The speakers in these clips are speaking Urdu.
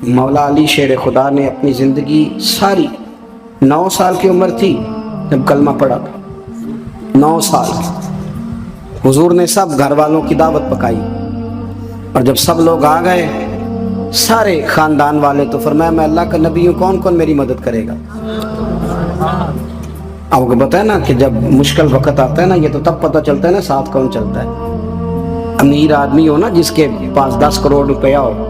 مولا علی شیر خدا نے اپنی زندگی ساری 9 سال کی عمر تھی جب کلمہ پڑھا تھا، 9 سال حضور نے سب گھر والوں کی دعوت پکائی، اور جب سب لوگ آ گئے سارے خاندان والے، تو فرمایا میں اللہ کا نبی ہوں، کون کون میری مدد کرے گا؟ آپ کو پتہ ہے نا کہ جب مشکل وقت آتا ہے نا، یہ تو تب پتہ چلتا ہے نا ساتھ کون چلتا ہے۔ امیر آدمی ہو نا، جس کے پاس 10 کروڑ روپیہ ہو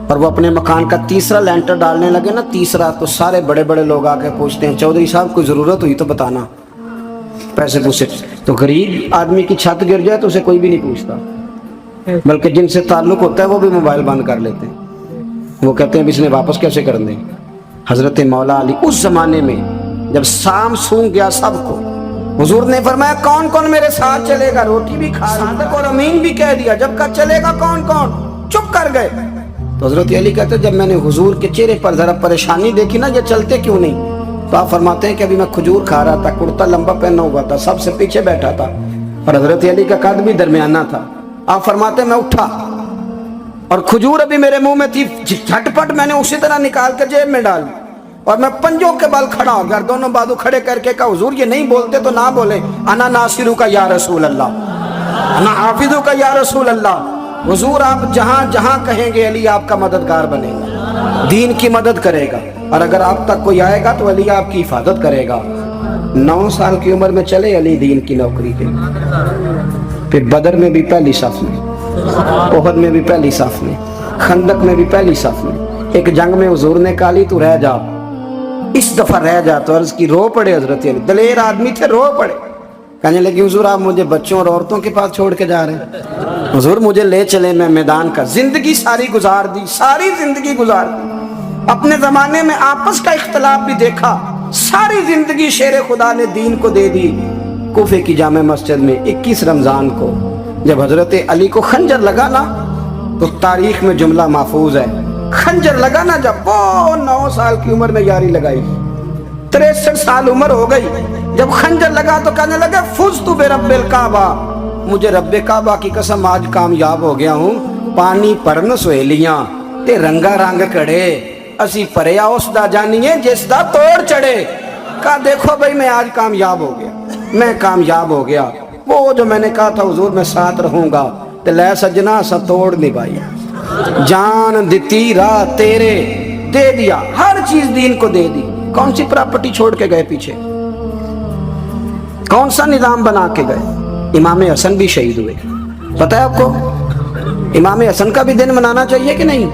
اور وہ اپنے مکان کا تیسرا لینٹر ڈالنے لگے نا، تیسرا، تو سارے بڑے بڑے لوگ آ کے پوچھتے ہیں چودھری صاحب کوئی ضرورت ہوئی تو بتانا، پیسے پوچھے۔ تو غریب آدمی کی چھت گر جائے تو اسے کوئی بھی نہیں پوچھتا، بلکہ جن سے تعلق ہوتا ہے وہ بھی موبائل بند کر لیتے ہیں، وہ کہتے ہیں اب اس نے واپس کیسے کر دیں۔ حضرت مولا علی اس زمانے میں جب سام سونگ گیا سب کو، حضور نے فرمایا کون کون میرے ساتھ چلے گا؟ روٹی بھی کھا، صادق اور امین بھی کہہ دیا، جب کہا چلے گا کون کون، چپ کر گئے۔ تو حضرت علی کہتے جب میں نے حضور کے چہرے پر ذرا پریشانی دیکھی نا، یہ چلتے کیوں نہیں، تو آپ فرماتے ہیں کہ ابھی میں کھجور کھا رہا تھا، کرتا لمبا پہنا ہوا تھا، سب سے پیچھے بیٹھا تھا، اور حضرت علی کا قد بھی درمیانہ تھا۔ آپ فرماتے ہیں میں اٹھا اور کھجور ابھی میرے منہ میں تھی، جھٹ پٹ میں نے اسی طرح نکال کر جیب میں ڈال، اور میں پنجوں کے بل کھڑا ہو گیا، دونوں بازو کھڑے کر کے کہا حضور یہ نہیں بولتے تو نہ بولے، انا ناصرو کا یا رسول اللہ، انا حافظو کا یا رسول اللہ۔ حضور آپ جہاں جہاں کہیں گے علی آپ کا مددگار بنے گا، دین کی مدد کرے گا، اور اگر آپ تک کوئی آئے گا تو علی آپ کی حفاظت کرے گا۔ 9 سال کی عمر میں چلے علی دین کی نوکری کے، پھر بدر میں بھی پہلی صف میں، احد میں بھی پہلی صف میں، خندق میں بھی پہلی صف میں۔ ایک جنگ میں حضور نے کہا علی تو رہ جا، اس دفعہ رہ جا، تو عرض کی رو پڑے حضرت علی، دلیر آدمی تھے، رو پڑے، کہنے لگے حضور آپ مجھے بچوں اور عورتوں کے پاس چھوڑ کے جا رہے ہیں، حضور مجھے لے چلے، میں میدان کا زندگی ساری گزار دی، ساری زندگی گزار دی، اپنے زمانے میں آپس کا اختلاف بھی دیکھا، ساری زندگی شیر خدا نے دین کو دے دی۔ کوفے کی جامع مسجد میں 21 رمضان کو جب حضرت علی کو خنجر لگا نا، تو تاریخ میں جملہ محفوظ ہے، خنجر لگا نا جب وہ 9 سال کی عمر میں یاری لگائی، 63 سال عمر ہو گئی، جب خنجر لگا تو کہنے لگا فزت برب الکعبہ، مجھے رب کعبہ کی قسم آج کامیاب ہو گیا ہوں، پانی پرن سہیلیاں تے رنگا رنگ کڑے، اسی پریا اس دا جانیے جس دا توڑ چڑھے۔ کہا دیکھو بھائی میں آج کامیاب ہو گیا، میں کامیاب ہو گیا، وہ جو میں نے کہا تھا حضور میں ساتھ رہوں گا، تے لے سجنا سا توڑ نبھائی، جان دیتی راہ تیرے، دے دیا ہر چیز دین کو دے دی۔ کون سی پراپرٹی چھوڑ کے گئے پیچھے، کون سا نظام بنا کے گئے؟ امام حسن بھی شہید ہوئے، پتہ ہے آپ کو امام حسن کا بھی دن منانا چاہیے کہ نہیں؟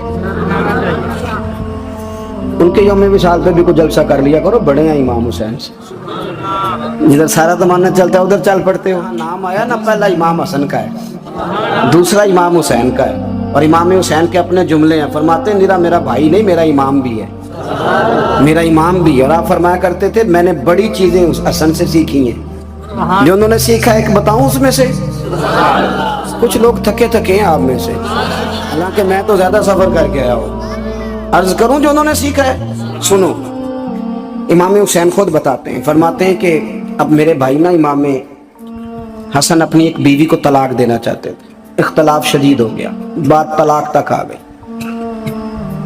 ان کے یوم وصال پہ بھی کوئی جلسہ کر لیا کرو، بڑے ہیں امام حسین سے، جدھر سارا زمانہ چلتا ہے ادھر چل پڑتے ہو۔ نام آیا نا، پہلا امام حسن کا ہے، دوسرا امام حسین کا ہے، اور امام حسین کے اپنے جملے ہیں، فرماتے ہیں میرا بھائی نہیں، میرا امام بھی ہے، میرا امام بھی ہے۔ اور آپ فرمایا کرتے تھے میں نے بڑی چیزیں اس حسن سے سیکھی ہیں، جو انہوں نے سیکھا ہے ایک بتاؤں اس میں سے؟ کچھ لوگ تھکے ہیں آپ میں سے، حالانکہ میں تو زیادہ سفر کر کے آیا ہوں، عرض کروں جو انہوں نے سیکھا ہے؟ سنو، امام حسین خود بتاتے ہیں، فرماتے ہیں کہ اب میرے بھائی نا امام حسن اپنی ایک بیوی کو طلاق دینا چاہتے تھے، اختلاف شدید ہو گیا، بات طلاق تک آ گئی،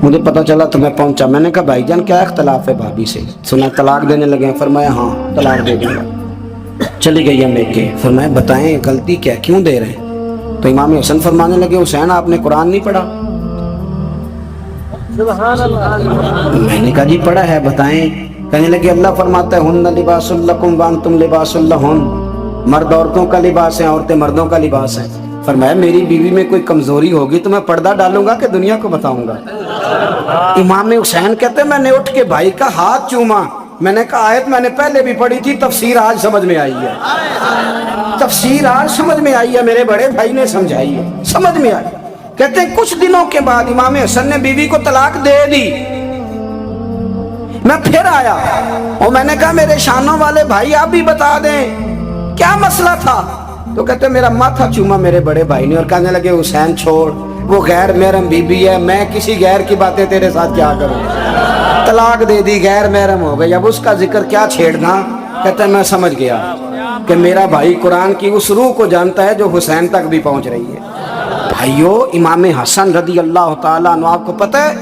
مجھے پتا چلا تو میں پہنچا، میں نے کہا بھائی جان کیا اختلاف ہے بھابی سے، سنا طلاق دینے لگے ہیں؟ فرمایا ہاں طلاق دے دوں گا۔ چلی گئی ہم ایک کے، فرمایا بتائیں غلطی کیا، کیوں دے رہے ہیں؟ تو امام حسن فرمانے لگے حسین آپ نے قرآن نہیں پڑھا؟ میں نے کہا جی پڑھا ہے، بتائیں۔ کہنے لگے اللہ فرماتا ہے ہن لباس لکم وانتم لباس لہن، مرد عورتوں کا لباس ہے، عورتیں مردوں کا لباس ہیں۔ فرمایا میری بیوی میں کوئی کمزوری ہوگی تو میں پردہ ڈالوں گا کہ دنیا کو بتاؤں گا؟ امام حسین کہتے ہیں میں نے اٹھ کے بھائی کا ہاتھ چوما، میں نے کہا آیت میں نے پہلے بھی پڑھی تھی، تفسیر آج سمجھ میں آئی ہے، تفسیر آج سمجھ میں آئی ہے، میرے بڑے بھائی نے سمجھائی ہے، سمجھ میں آئی۔ کہتے ہیں کچھ دنوں کے بعد امام حسن نے بیوی کو طلاق دے دی، میں پھر آیا اور میں نے کہا میرے شانوں والے بھائی آپ بھی بتا دیں کیا مسئلہ تھا؟ تو کہتے ہیں میرا ماتھا چوما میرے بڑے بھائی نے، اور کہنے لگے حسین چھوڑ، وہ غیر محرم بیوی ہے، میں کسی غیر کی باتیں تیرے ساتھ کیا کروں، طلاق دے دی، غیر محرم ہو گئی، اب اس کا ذکر کیا چھیڑنا؟ کہتے ہیں میں سمجھ گیا کہ میرا بھائی قرآن کی اس روح کو جانتا ہے جو حسین تک بھی پہنچ رہی ہے۔ بھائیو امام حسن رضی اللہ تعالیٰ عنہ، آپ کو پتہ ہے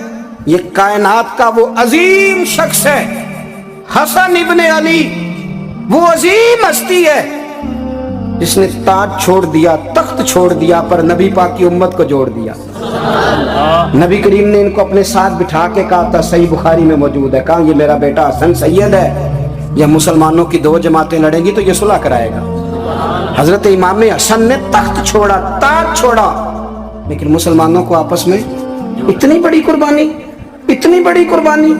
یہ کائنات کا وہ عظیم شخص ہے حسن ابن علی، وہ عظیم ہستی ہے جس نے تاج چھوڑ دیا، تخت چھوڑ دیا، پر نبی پاک کی امت کو جوڑ دیا۔ نبی کریم نے ان کو اپنے ساتھ بٹھا کے کہا تھا، صحیح بخاری میں موجود ہے، کہا یہ میرا بیٹا حسن سید ہے، جب مسلمانوں کی دو جماعتیں لڑیں گی تو یہ صلح کرائے گا۔ حضرت امام حسن نے تخت چھوڑا، تاج چھوڑا، لیکن مسلمانوں کو آپس میں اتنی بڑی قربانی، اتنی بڑی قربانی۔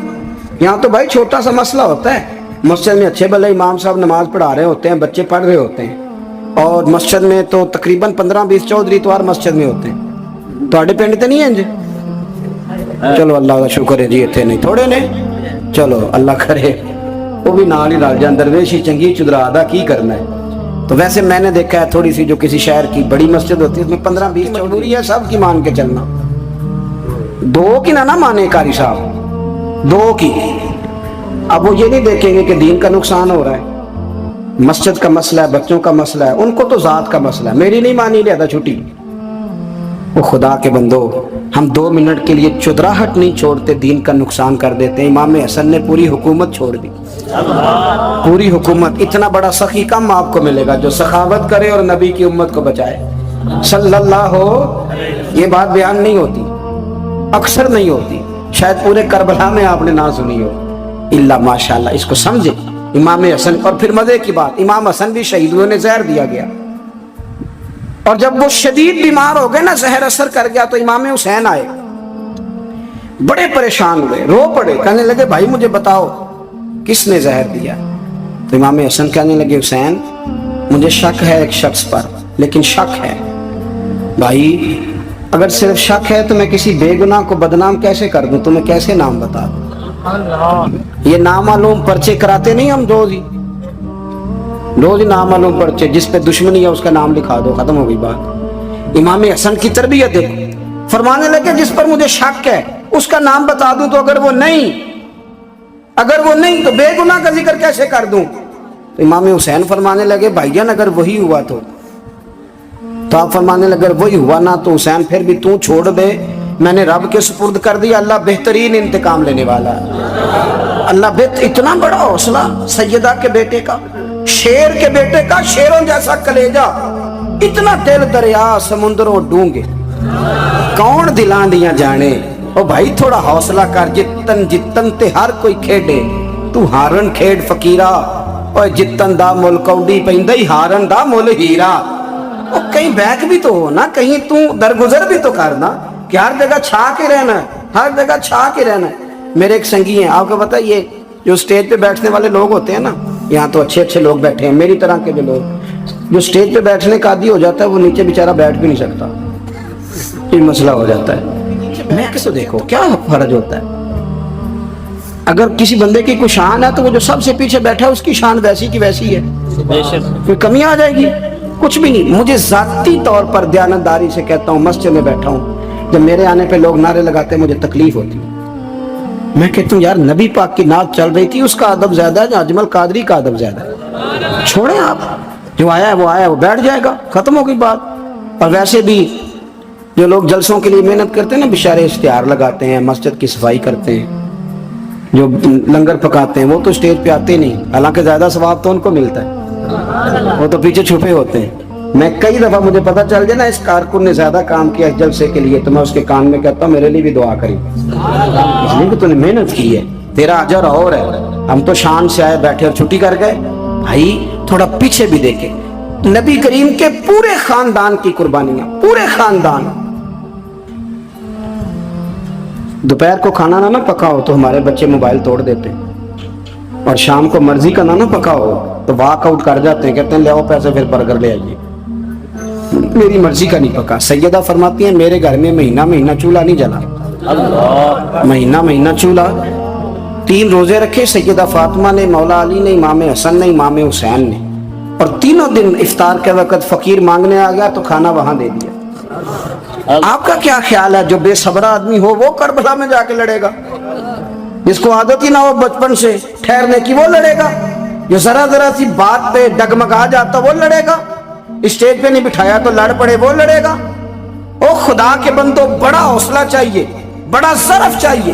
یہاں تو بھائی چھوٹا سا مسئلہ ہوتا ہے، مسجد میں اچھے بھلے امام صاحب نماز پڑھا رہے ہوتے ہیں، بچے پڑھ رہے ہوتے ہیں، اور مسجد میں تو تقریباً 15-20 چودھری اتوار مسجد میں ہوتے ہیں۔ تو پنڈ تے نہیں ہیں جی؟ چلو اللہ کا شکر ہے جی، اتنے نہیں تھوڑے نے، چلو اللہ کرے وہ بھی نال ہی رل جان، درویشی چنگی چدرا دا کی کرنا ہے۔ تو ویسے میں نے دیکھا ہے تھوڑی سی جو کسی شہر کی بڑی مسجد ہوتی ہے اس میں 15-20 مجبوری ہے سب کی مان کے چلنا، دو کی نہ مانے قاری صاحب، دو کی۔ اب وہ یہ نہیں دیکھیں گے کہ دین کا نقصان ہو رہا ہے، مسجد کا مسئلہ ہے، بچوں کا مسئلہ ہے، ان کو تو ذات کا مسئلہ ہے، میری نہیں مانی لیا چھٹی۔ وہ خدا کے بندو، ہم 2 منٹ کے لیے چدراہٹ نہیں چھوڑتے، دین کا نقصان کر دیتے ہیں۔ امام حسن نے پوری حکومت چھوڑ دی، پوری حکومت۔ اتنا بڑا سخی کم آپ کو ملے گا جو سخاوت کرے اور نبی کی امت کو بچائے صلی اللہ ہو۔ یہ بات بیان نہیں ہوتی، اکثر نہیں ہوتی، شاید پورے کربلا میں آپ نے نہ سنی ہو، الا ماشاءاللہ۔ اس کو سمجھے امام حسن۔ اور پھر مزے کی بات، امام حسن بھی شہید ہوئے، انہیں زہر دیا گیا، اور جب وہ شدید بیمار ہو گئے نا، زہر اثر کر گیا، تو امام حسین آئے، بڑے پریشان ہوئے، رو پڑے، کہنے لگے بھائی مجھے بتاؤ کس نے زہر دیا؟ تو امام حسن کہنے لگے حسین مجھے شک ہے ایک شخص پر، لیکن شک ہے بھائی، اگر صرف شک ہے تو میں کسی بے گناہ کو بدنام کیسے کر دوں، تمہیں کیسے نام بتا دوں؟ یہ نامعلوم پرچے کراتے نہیں ہم روز ہی نامعلوم پرچے، جس پہ دشمنی ہے اس کا نام لکھا دو، ختم ہو گئی بات۔ امام حسن کی تربیت دیکھو، فرمانے لگے جس پر مجھے شک ہے اس کا نام بتا دوں، تو اگر وہ نہیں تو بے گناہ کا ذکر کیسے کر دوں؟ تو امام حسین فرمانے لگے بھائی جان اگر وہی ہوا تو آپ فرمانے لگے اگر وہی ہوا نا تو حسین پھر بھی تو چھوڑ دے، میں نے رب کے سپرد کر دیا، اللہ بہترین انتقام لینے والا ہے۔ اللہ اتنا بڑا حوصلہ سیدہ کے بیٹے کا، شیر کے بیٹے کا، شیروں جیسا کلیجہ، اتنا دل دریا سمندروں ڈونگے، کون دلاں دیاں جانے۔ او بھائی تھوڑا حوصلہ کر، جتن تے ہر کوئی کھیڈے، تو ہارن کھیڈ فقیرہ، اور جتن دا مل کوڈی پیندی، ہارن دا مل ہیرا۔ او کہیں بیک بھی تو ہو نا، کہیں تو درگزر بھی تو کرنا، کہ ہر جگہ چھا کے رہنا ہے، ہر جگہ چھا کے رہنا ہے۔ میرے ایک سنگی ہیں، آپ کو پتہ یہ جو سٹیج پہ بیٹھنے والے لوگ ہوتے ہیں نا، یہاں تو اچھے لوگ بیٹھے ہیں، میری طرح کے بھی لوگ، جو سٹیج پہ بیٹھنے کا عادی ہو جاتا ہے وہ نیچے بیچارہ بیٹھ بھی نہیں سکتا، یہ مسئلہ ہو جاتا ہے۔ میں کس کو دیکھو کیا فرض ہوتا ہے، اگر کسی بندے کی کوئی شان ہے تو وہ جو سب سے پیچھے بیٹھا ہے اس کی شان ویسی کی ویسی ہے، کوئی کمی آ جائے گی؟ کچھ بھی نہیں۔ مجھے ذاتی طور پر دیانتداری سے کہتا ہوں، مسجد میں بیٹھا ہوں، جب میرے آنے پہ لوگ نعرے لگاتے ہیں مجھے تکلیف ہوتی ہے، میں کہتا ہوں یار نبی پاک کی نعت چل رہی تھی، اس کا ادب زیادہ ہے یا اجمل قادری کا ادب زیادہ ہے؟ چھوڑیں آپ، جو آیا ہے وہ بیٹھ جائے گا، ختم ہو گئی بات۔ اور ویسے بھی جو لوگ جلسوں کے لیے محنت کرتے ہیں نا، بشارے اشتہار لگاتے ہیں، مسجد کی صفائی کرتے ہیں، جو لنگر پکاتے ہیں، وہ تو اسٹیج پہ آتے نہیں، حالانکہ زیادہ ثواب تو ان کو ملتا ہے، وہ تو پیچھے چھپے ہوتے ہیں۔ میں کئی دفعہ مجھے پتہ چل جائے نا اس کارکن نے زیادہ کام کیا اس جلسے کے لیے، تو میں اس کے کان میں کہتا ہوں میرے لیے بھی دعا کری، اس لیے کہ تو نے محنت کی ہے، تیرا اجر اور ہے۔ ہم تو شان سے آئے بیٹھے اور چھٹی کر گئے۔ بھائی تھوڑا پیچھے بھی دیکھیں، نبی کریم کے پورے خاندان کی قربانیاں، پورے خاندان۔ دوپہر کو کھانا نہ پکا ہو تو ہمارے بچے موبائل توڑ دیتے ہیں، اور شام کو مرضی کا نہ پکا ہو تو واک آؤٹ کر جاتے ہیں، کہتے ہیں لے آؤ پیسے پھر برگر لے آئیے، میری مرضی کا نہیں پکا۔ سیدہ فرماتی ہیں میرے گھر میں مہینہ چولہا نہیں جلا، مہینہ چولہا۔ 3 روزے رکھے سیدہ فاطمہ نے، مولا علی نے، امام حسن نے، امام حسین نے، اور تینوں دن افطار کے وقت فقیر مانگنے آ گیا تو کھانا وہاں دے دیا۔ آپ کا کیا خیال ہے جو بے صبرا آدمی ہو وہ کربلا میں جا کے لڑے گا؟ جس کو عادت ہی نہ ہو بچپن سے ٹھہرنے کی وہ لڑے گا؟ جو ذرا سی بات پہ ڈگمگا جاتا وہ لڑے گا؟ اسٹیج پہ نہیں بٹھایا تو لڑ پڑے وہ لڑے گا؟ او خدا کے بندو، بڑا حوصلہ چاہیے، بڑا ظرف چاہیے،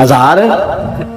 1000